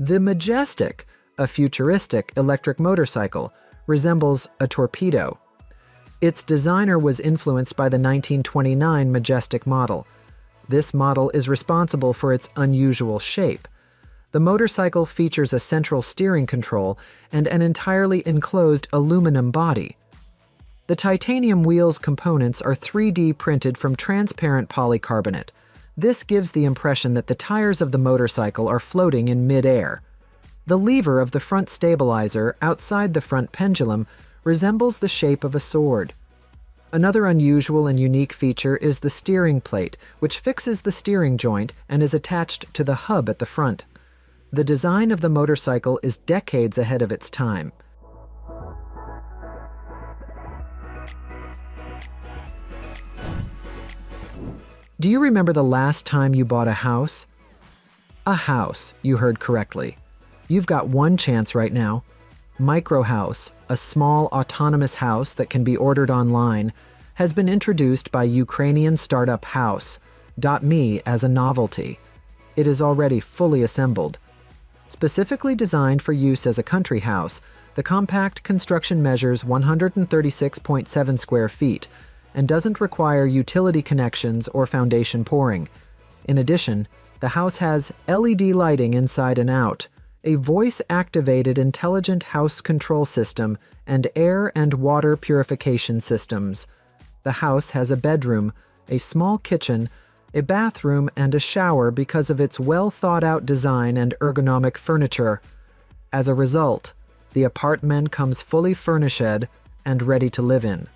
The MAJESTIC, a futuristic electric motorcycle, resembles a torpedo. Its designer was influenced by the 1929 MAJESTIC model. This model is responsible for its unusual shape. The motorcycle features a central steering control and an entirely enclosed aluminum body. The titanium wheels components are 3D printed from transparent polycarbonate. This gives the impression that the tires of the motorcycle are floating in mid-air. The lever of the front stabilizer outside the front pendulum resembles the shape of a sword. Another unusual and unique feature is the steering plate, which fixes the steering joint and is attached to the hub at the front. The design of the motorcycle is decades ahead of its time. Do you remember the last time you bought a house? A house, you heard correctly. You've got one chance right now. MICROHOUSE, a small autonomous house that can be ordered online, has been introduced by Ukrainian startup House.me as a novelty. It is already fully assembled. Specifically designed for use as a country house, the compact construction measures 136.7 square feet and doesn't require utility connections or foundation pouring. In addition, the house has LED lighting inside and out, a voice-activated intelligent house control system, and air and water purification systems. The house has a bedroom, a small kitchen, a bathroom, and a shower because of its well-thought-out design and ergonomic furniture. As a result, the apartment comes fully furnished and ready to live in.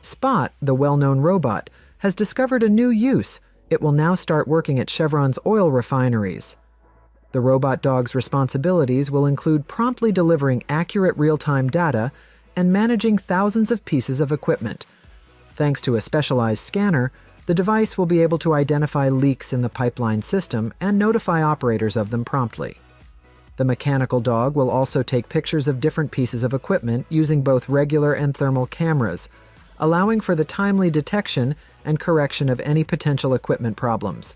Spot, the well-known robot, has discovered a new use. It will now start working at Chevron's oil refineries. The robot dog's responsibilities will include promptly delivering accurate real-time data and managing thousands of pieces of equipment. Thanks to a specialized scanner, the device will be able to identify leaks in the pipeline system and notify operators of them promptly. The mechanical dog will also take pictures of different pieces of equipment using both regular and thermal cameras, allowing for the timely detection and correction of any potential equipment problems.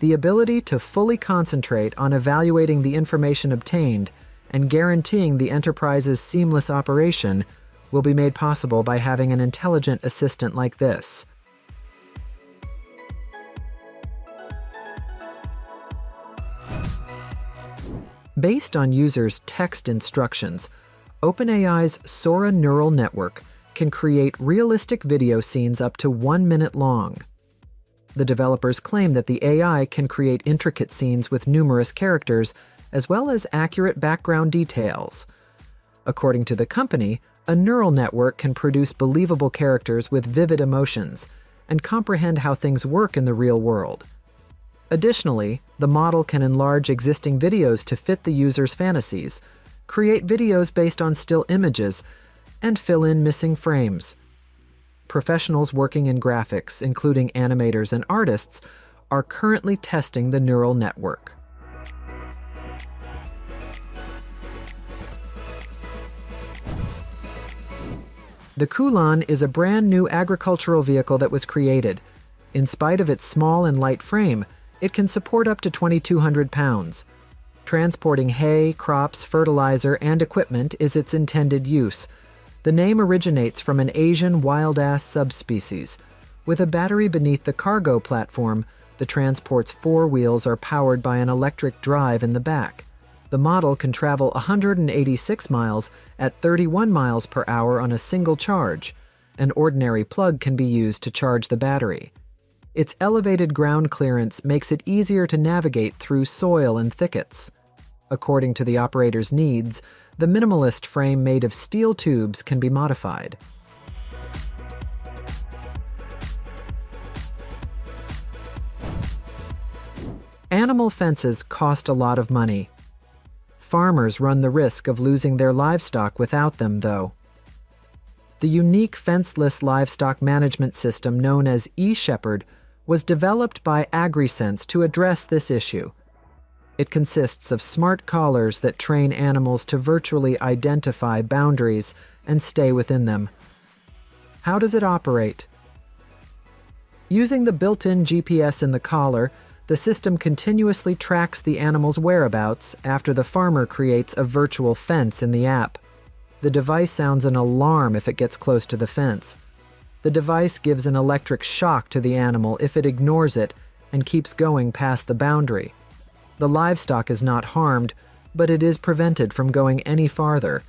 The ability to fully concentrate on evaluating the information obtained and guaranteeing the enterprise's seamless operation will be made possible by having an intelligent assistant like this. Based on users' text instructions, OpenAI's SORA neural network can create realistic video scenes up to 1 minute long. The developers claim that the AI can create intricate scenes with numerous characters, as well as accurate background details. According to the company, a neural network can produce believable characters with vivid emotions and comprehend how things work in the real world. Additionally, the model can enlarge existing videos to fit the user's fantasies, create videos based on still images, and fill in missing frames. Professionals working in graphics, including animators and artists, are currently testing the neural network. The KULAN is a brand new agricultural vehicle that was created. In spite of its small and light frame, it can support up to 2,200 pounds. Transporting hay, crops, fertilizer, and equipment is its intended use. The name originates from an Asian wild ass subspecies. With a battery beneath the cargo platform, the transport's 4 wheels are powered by an electric drive in the back. The model can travel 186 miles at 31 miles per hour on a single charge. An ordinary plug can be used to charge the battery. Its elevated ground clearance makes it easier to navigate through soil and thickets. According to the operator's needs, the minimalist frame made of steel tubes can be modified. Animal fences cost a lot of money. Farmers run the risk of losing their livestock without them, though. The unique fenceless livestock management system known as ESHEPHERD was developed by AgriSense to address this issue. It consists of smart collars that train animals to virtually identify boundaries and stay within them. How does it operate? Using the built-in GPS in the collar, the system continuously tracks the animal's whereabouts after the farmer creates a virtual fence in the app. The device sounds an alarm if it gets close to the fence. The device gives an electric shock to the animal if it ignores it and keeps going past the boundary. The livestock is not harmed, but it is prevented from going any farther.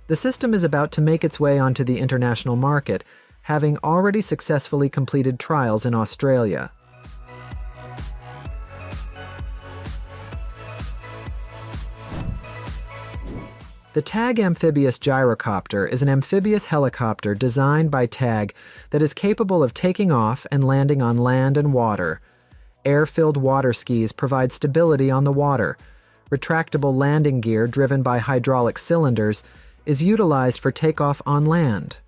The system is about to make its way onto the international market, having already successfully completed trials in Australia. The TAG Amphibious Gyrocopter is an amphibious helicopter designed by TAG that is capable of taking off and landing on land and water. Air-filled water skis provide stability on the water. Retractable landing gear driven by hydraulic cylinders is utilized for takeoff on land.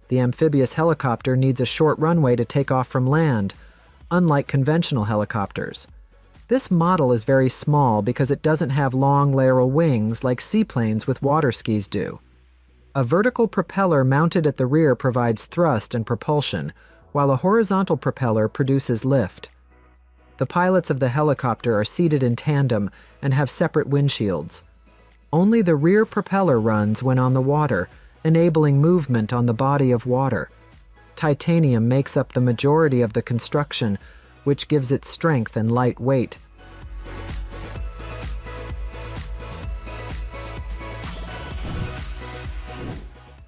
The amphibious helicopter needs a short runway to take off from land, unlike conventional helicopters. This model is very small because it doesn't have long lateral wings like seaplanes with water skis do. A vertical propeller mounted at the rear provides thrust and propulsion, while a horizontal propeller produces lift. The pilots of the helicopter are seated in tandem and have separate windshields. Only the rear propeller runs when on the water, enabling movement on the body of water. Titanium makes up the majority of the construction, which gives it strength and light weight.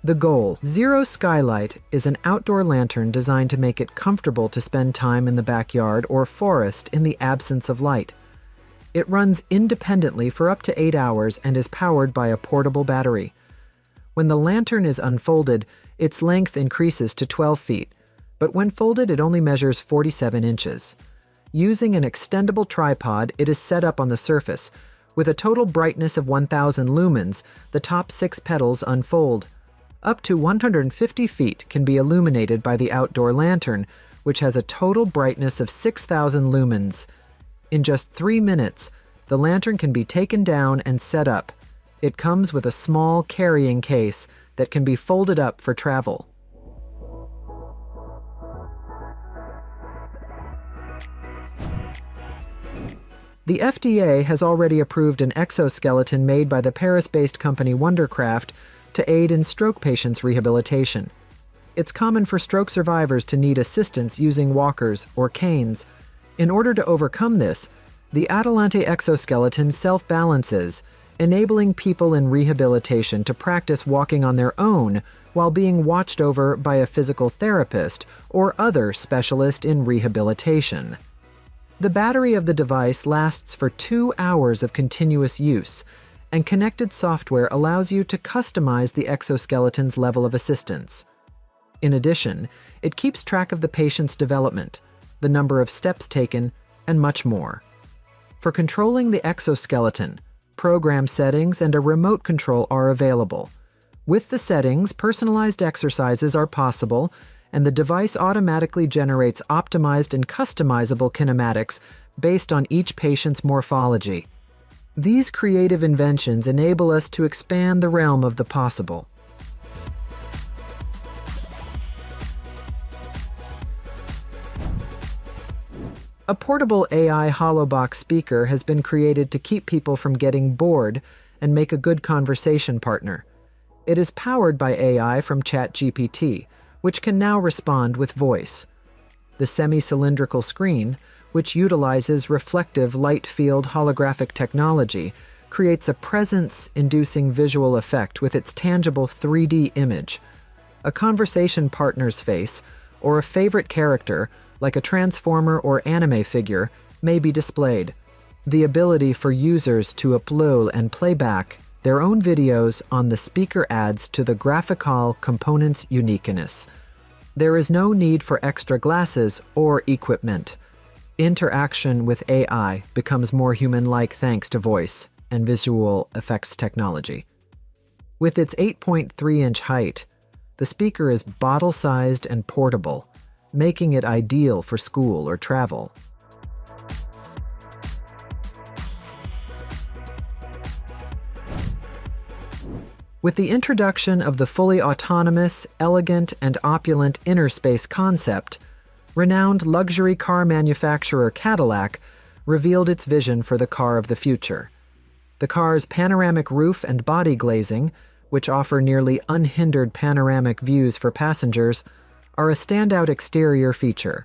The goal, Zero Skylight, is an outdoor lantern designed to make it comfortable to spend time in the backyard or forest in the absence of light. It runs independently for up to 8 hours and is powered by a portable battery. When the lantern is unfolded, its length increases to 12 feet, but when folded it only measures 47 inches. Using an extendable tripod, it is set up on the surface. With a total brightness of 1,000 lumens, the top 6 petals unfold. Up to 150 feet can be illuminated by the outdoor lantern, which has a total brightness of 6,000 lumens. In just 3 minutes, the lantern can be taken down and set up. It comes with a small carrying case that can be folded up for travel. The FDA has already approved an exoskeleton made by the Paris-based company Wondercraft to aid in stroke patients' rehabilitation. It's common for stroke survivors to need assistance using walkers or canes. In order to overcome this, the ATALANTE exoskeleton self-balances, enabling people in rehabilitation to practice walking on their own while being watched over by a physical therapist or other specialist in rehabilitation. The battery of the device lasts for 2 hours of continuous use, and connected software allows you to customize the exoskeleton's level of assistance. In addition, it keeps track of the patient's development, the number of steps taken, and much more. For controlling the exoskeleton, program settings and a remote control are available. With the settings, personalized exercises are possible, and the device automatically generates optimized and customizable kinematics based on each patient's morphology. These creative inventions enable us to expand the realm of the possible. A portable AI HOLOBOX speaker has been created to keep people from getting bored and make a good conversation partner. It is powered by AI from ChatGPT, which can now respond with voice. The semi-cylindrical screen, which utilizes reflective light field holographic technology, creates a presence-inducing visual effect with its tangible 3D image. A conversation partner's face, or a favorite character, like a transformer or anime figure, may be displayed. The ability for users to upload and play back their own videos on the speaker adds to the graphical component's uniqueness. There is no need for extra glasses or equipment. Interaction with AI becomes more human-like thanks to voice and visual effects technology. With its 8.3-inch height, the speaker is bottle-sized and portable, making it ideal for school or travel. With the introduction of the fully autonomous, elegant, and opulent INNERSPACE concept, Renowned luxury car manufacturer Cadillac revealed its vision for the car of the future. The car's panoramic roof and body glazing, which offer nearly unhindered panoramic views for passengers, are a standout exterior feature.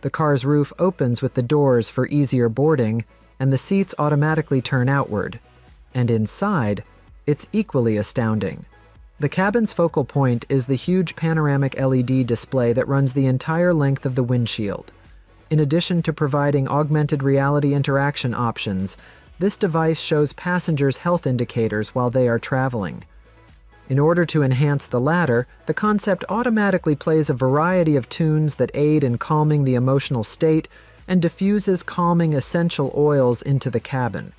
The car's roof opens with the doors for easier boarding, and the seats automatically turn outward. And inside, it's equally astounding. The cabin's focal point is the huge panoramic LED display that runs the entire length of the windshield. In addition to providing augmented reality interaction options, this device shows passengers health indicators while they are traveling. In order to enhance the latter, the concept automatically plays a variety of tunes that aid in calming the emotional state and diffuses calming essential oils into the cabin.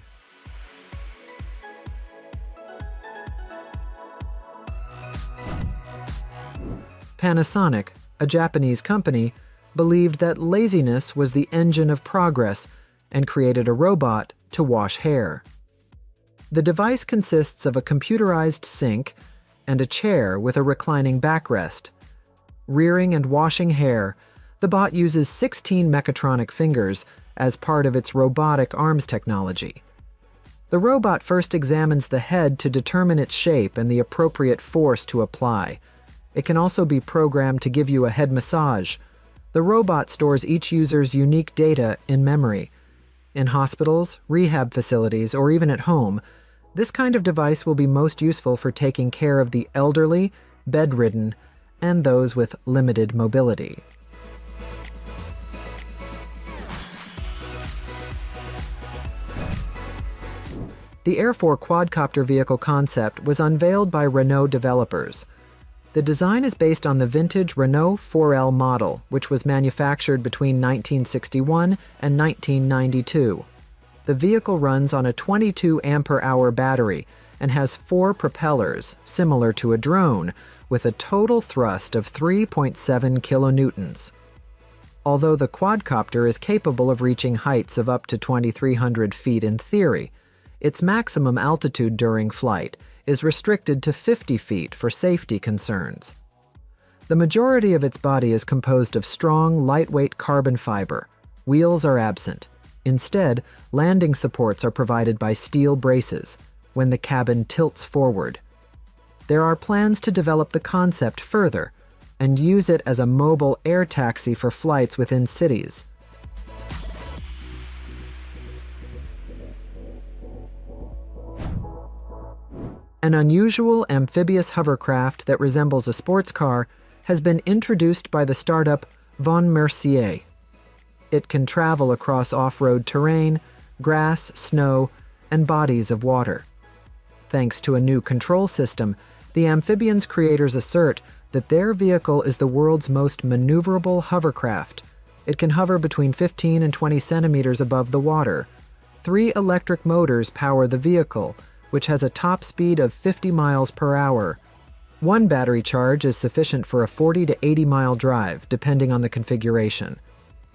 Panasonic, a Japanese company, believed that laziness was the engine of progress and created a robot to wash hair. The device consists of a computerized sink and a chair with a reclining backrest. Rearing and washing hair, the bot uses 16 mechatronic fingers as part of its robotic arms technology. The robot first examines the head to determine its shape and the appropriate force to apply. It can also be programmed to give you a head massage. The robot stores each user's unique data in memory. In hospitals, rehab facilities, or even at home, this kind of device will be most useful for taking care of the elderly, bedridden, and those with limited mobility. The Air 4 quadcopter vehicle concept was unveiled by Renault developers. The design is based on the vintage Renault 4L model, which was manufactured between 1961 and 1992. The vehicle runs on a 22 ampere-hour battery and has 4 propellers, similar to a drone, with a total thrust of 3.7 kilonewtons. Although the quadcopter is capable of reaching heights of up to 2,300 feet in theory, its maximum altitude during flight is restricted to 50 feet for safety concerns. The majority of its body is composed of strong, lightweight carbon fiber. Wheels are absent. Instead, landing supports are provided by steel braces when the cabin tilts forward. There are plans to develop the concept further and use it as a mobile air taxi for flights within cities. An unusual amphibious hovercraft that resembles a sports car has been introduced by the startup VONMERCIER. It can travel across off-road terrain, grass, snow, and bodies of water. Thanks to a new control system, the amphibian's creators assert that their vehicle is the world's most maneuverable hovercraft. It can hover between 15 and 20 centimeters above the water. 3 electric motors power the vehicle, which has a top speed of 50 miles per hour. One battery charge is sufficient for a 40 to 80-mile drive, depending on the configuration.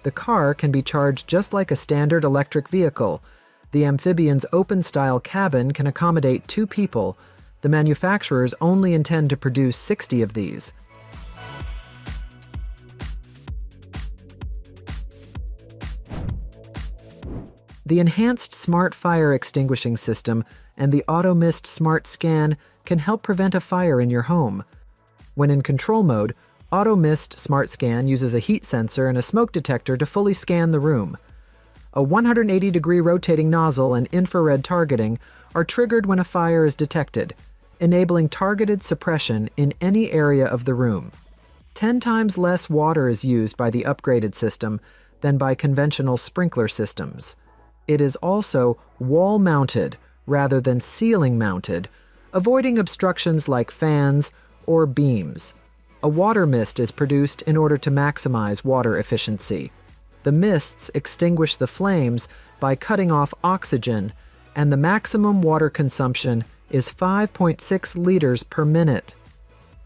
The car can be charged just like a standard electric vehicle. The amphibian's open-style cabin can accommodate 2 people. The manufacturers only intend to produce 60 of these. The enhanced smart fire extinguishing system and the AUTOMIST SMARTSCAN can help prevent a fire in your home. When in control mode, AUTOMIST SMARTSCAN uses a heat sensor and a smoke detector to fully scan the room. A 180-degree rotating nozzle and infrared targeting are triggered when a fire is detected, enabling targeted suppression in any area of the room. 10 times less water is used by the upgraded system than by conventional sprinkler systems. It is also wall-mounted rather than ceiling-mounted, avoiding obstructions like fans or beams. A water mist is produced in order to maximize water efficiency. The mists extinguish the flames by cutting off oxygen, and the maximum water consumption is 5.6 liters per minute.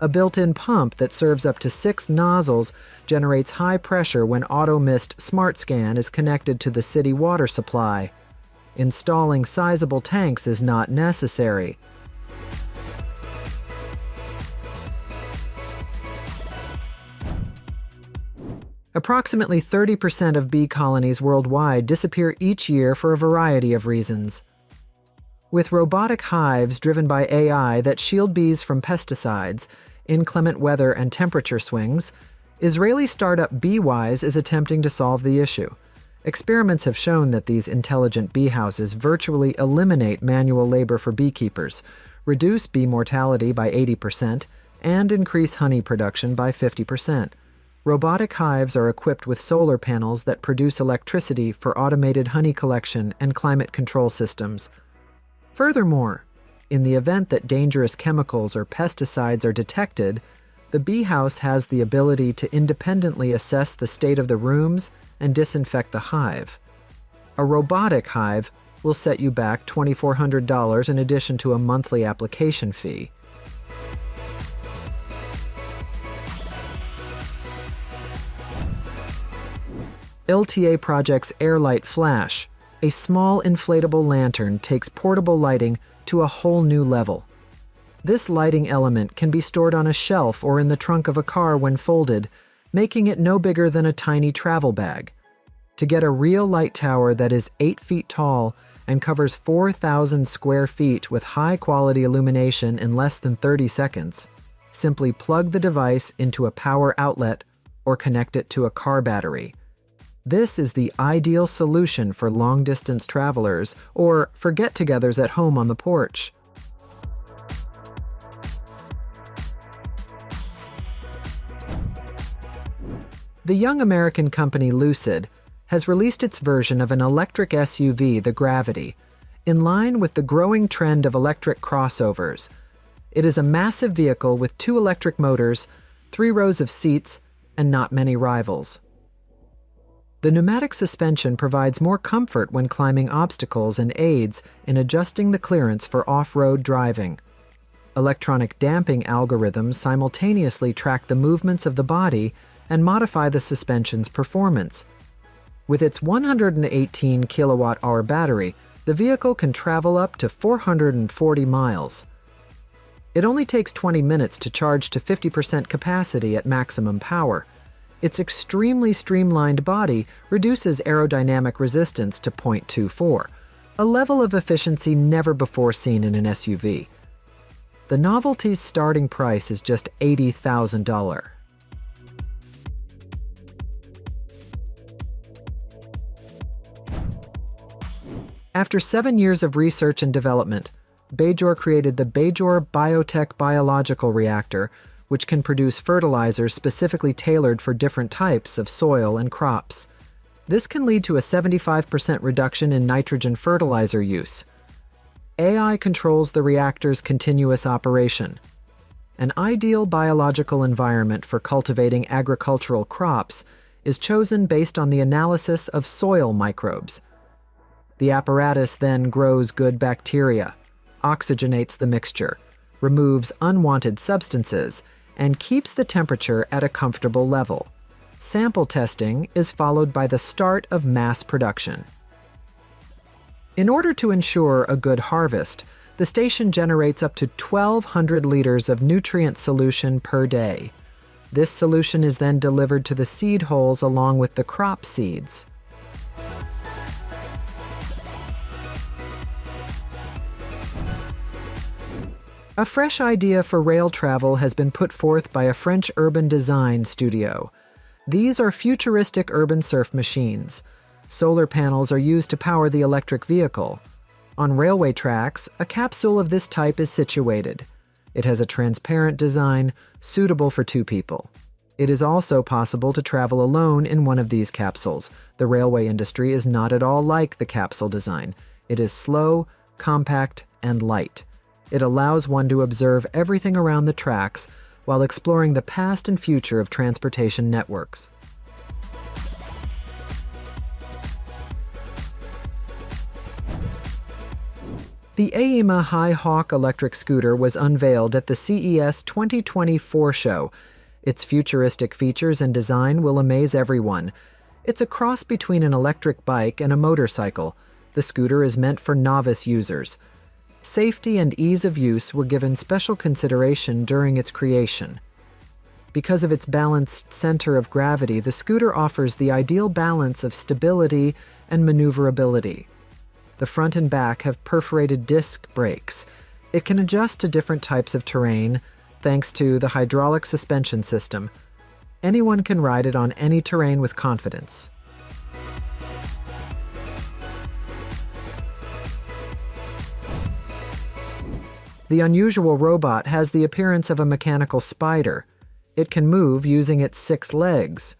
A built-in pump that serves up to 6 nozzles generates high pressure when AUTOMIST SMARTSCAN is connected to the city water supply. Installing sizable tanks is not necessary. Approximately 30% of bee colonies worldwide disappear each year for a variety of reasons. With robotic hives driven by AI that shield bees from pesticides, inclement weather, and temperature swings, Israeli startup BEEWISE is attempting to solve the issue. Experiments have shown that these intelligent bee houses virtually eliminate manual labor for beekeepers, reduce bee mortality by 80%, and increase honey production by 50%. Robotic hives are equipped with solar panels that produce electricity for automated honey collection and climate control systems. Furthermore, in the event that dangerous chemicals or pesticides are detected, the bee house has the ability to independently assess the state of the rooms and disinfect the hive. A robotic hive will set you back $2,400 in addition to a monthly application fee. LTA Project's Airlight Flash, a small inflatable lantern, takes portable lighting to a whole new level. This lighting element can be stored on a shelf or in the trunk of a car when folded, making it no bigger than a tiny travel bag. To get a real light tower that is 8 feet tall and covers 4,000 square feet with high-quality illumination in less than 30 seconds, simply plug the device into a power outlet or connect it to a car battery. This is the ideal solution for long-distance travelers or for get-togethers at home on the porch. The young American company LUCID has released its version of an electric SUV, the Gravity, in line with the growing trend of electric crossovers. It is a massive vehicle with 2 electric motors, 3 rows of seats, and not many rivals. The pneumatic suspension provides more comfort when climbing obstacles and aids in adjusting the clearance for off-road driving. Electronic damping algorithms simultaneously track the movements of the body and modify the suspension's performance. With its 118 kilowatt-hour battery, the vehicle can travel up to 440 miles. It only takes 20 minutes to charge to 50% capacity at maximum power. Its extremely streamlined body reduces aerodynamic resistance to 0.24, a level of efficiency never before seen in an SUV. The novelty's starting price is just $80,000. After 7 years of research and development, BIOR created the BIOR BIOTECH biological reactor, which can produce fertilizers specifically tailored for different types of soil and crops. This can lead to a 75% reduction in nitrogen fertilizer use. AI controls the reactor's continuous operation. An ideal biological environment for cultivating agricultural crops is chosen based on the analysis of soil microbes. The apparatus then grows good bacteria, oxygenates the mixture, removes unwanted substances, and keeps the temperature at a comfortable level. Sample testing is followed by the start of mass production. In order to ensure a good harvest, the station generates up to 1,200 liters of nutrient solution per day. This solution is then delivered to the seed holes along with the crop seeds. A fresh idea for rail travel has been put forth by a French urban design studio. These are futuristic urban surf machines. Solar panels are used to power the electric vehicle. On railway tracks, a capsule of this type is situated. It has a transparent design, suitable for 2 people. It is also possible to travel alone in one of these capsules. The railway industry is not at all like the capsule design. It is slow, compact, and light. It allows one to observe everything around the tracks while exploring the past and future of transportation networks. The AIMA HYHAWK electric scooter was unveiled at the CES 2024 show. Its futuristic features and design will amaze everyone. It's a cross between an electric bike and a motorcycle. The scooter is meant for novice users. Safety and ease of use were given special consideration during its creation. Because of its balanced center of gravity, the scooter offers the ideal balance of stability and maneuverability. The front and back have perforated disc brakes. It can adjust to different types of terrain thanks to the hydraulic suspension system. Anyone can ride it on any terrain with confidence. The unusual robot has the appearance of a mechanical spider. It can move using its 6 legs.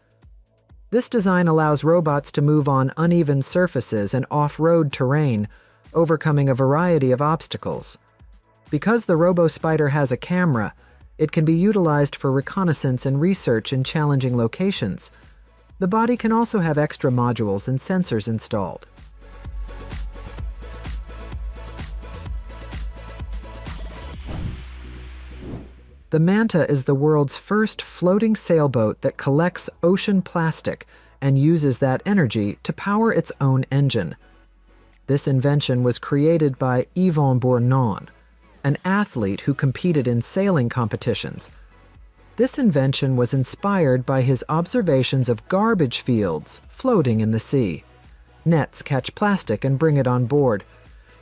This design allows robots to move on uneven surfaces and off-road terrain, overcoming a variety of obstacles. Because the Robo-Spider has a camera, it can be utilized for reconnaissance and research in challenging locations. The body can also have extra modules and sensors installed. The MANTA is the world's first floating sailboat that collects ocean plastic and uses that energy to power its own engine. This invention was created by Yvon Bournon, an athlete who competed in sailing competitions. This invention was inspired by his observations of garbage fields floating in the sea. Nets catch plastic and bring it on board.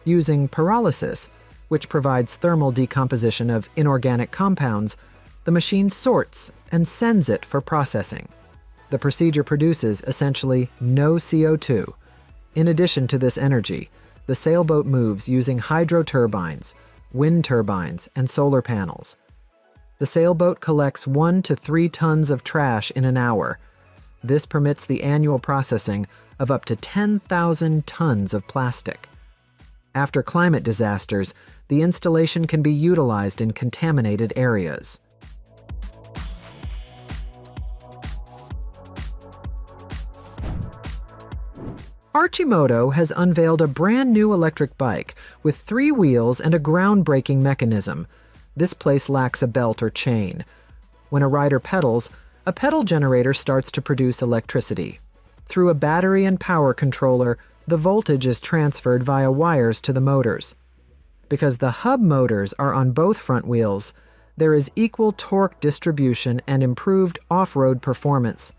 Using pyrolysis, which provides thermal decomposition of inorganic compounds, the machine sorts and sends it for processing. The procedure produces essentially no CO2. In addition to this energy, the sailboat moves using hydro turbines, wind turbines, and solar panels. The sailboat collects 1 to 3 tons of trash in an hour. This permits the annual processing of up to 10,000 tons of plastic. After climate disasters, the installation can be utilized in contaminated areas. ARCIMOTO has unveiled a brand new electric bike with 3 wheels and a groundbreaking mechanism. This place lacks a belt or chain. When a rider pedals, a pedal generator starts to produce electricity. Through a battery and power controller, the voltage is transferred via wires to the motors. Because the hub motors are on both front wheels, there is equal torque distribution and improved off-road performance.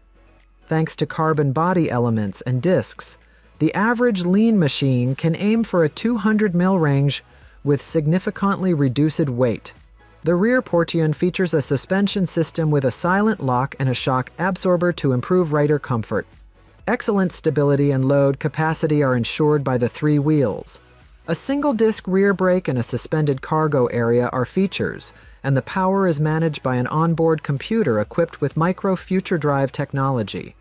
Thanks to carbon body elements and discs, the average lean machine can aim for a 200 mil range with significantly reduced weight. The rear portion features a suspension system with a silent lock and a shock absorber to improve rider comfort. Excellent stability and load capacity are ensured by the 3 wheels. A single-disc rear brake and a suspended cargo area are features, and the power is managed by an onboard computer equipped with micro future drive technology.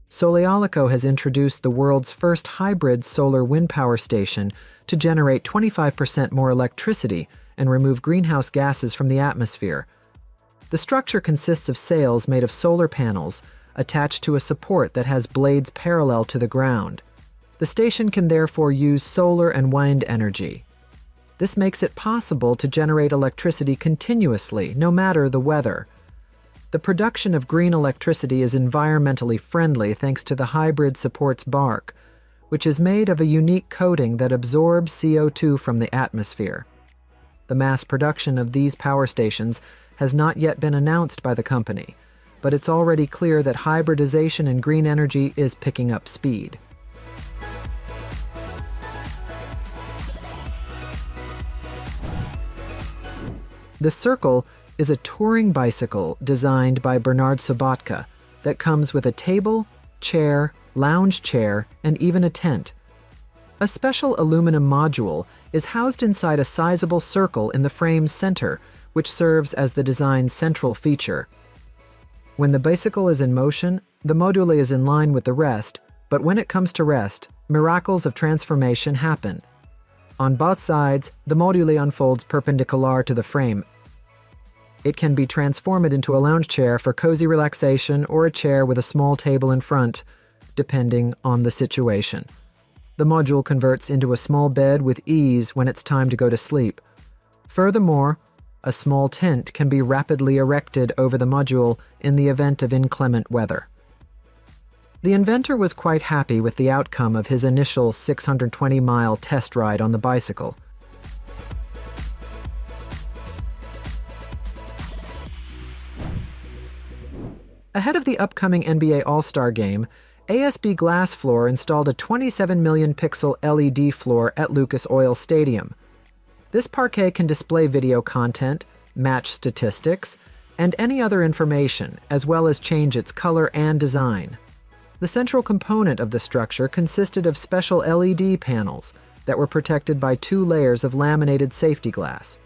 Soleolico has introduced the world's first hybrid solar wind power station to generate 25% more electricity and remove greenhouse gases from the atmosphere. The structure consists of sails made of solar panels attached to a support that has blades parallel to the ground. The station can therefore use solar and wind energy. This makes it possible to generate electricity continuously, no matter the weather. The production of green electricity is environmentally friendly thanks to the hybrid support's bark, which is made of a unique coating that absorbs CO2 from the atmosphere. The mass production of these power stations has not yet been announced by the company, but it's already clear that hybridization in green energy is picking up speed. The Circle is a touring bicycle designed by Bernard Sobotka that comes with a table, chair, lounge chair, and even a tent. A special aluminum module is housed inside a sizable circle in the frame's center, which serves as the design's central feature. When the bicycle is in motion, the module is in line with the rest, but when it comes to rest, miracles of transformation happen. On both sides, the module unfolds perpendicular to the frame. It can be transformed into a lounge chair for cozy relaxation or a chair with a small table in front, depending on the situation. The module converts into a small bed with ease when it's time to go to sleep. Furthermore, a small tent can be rapidly erected over the module in the event of inclement weather. The inventor was quite happy with the outcome of his initial 620-mile test ride on the bicycle. Ahead of the upcoming NBA All-Star Game, ASB Glass Floor installed a 27 million pixel LED floor at Lucas Oil Stadium. This parquet can display video content, match statistics, and any other information, as well as change its color and design. The central component of the structure consisted of special LED panels that were protected by 2 layers of laminated safety glass.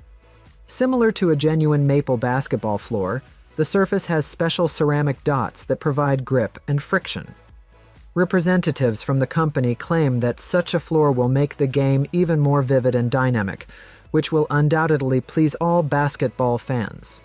Similar to a genuine maple basketball floor, the surface has special ceramic dots that provide grip and friction. Representatives from the company claim that such a floor will make the game even more vivid and dynamic, which will undoubtedly please all basketball fans.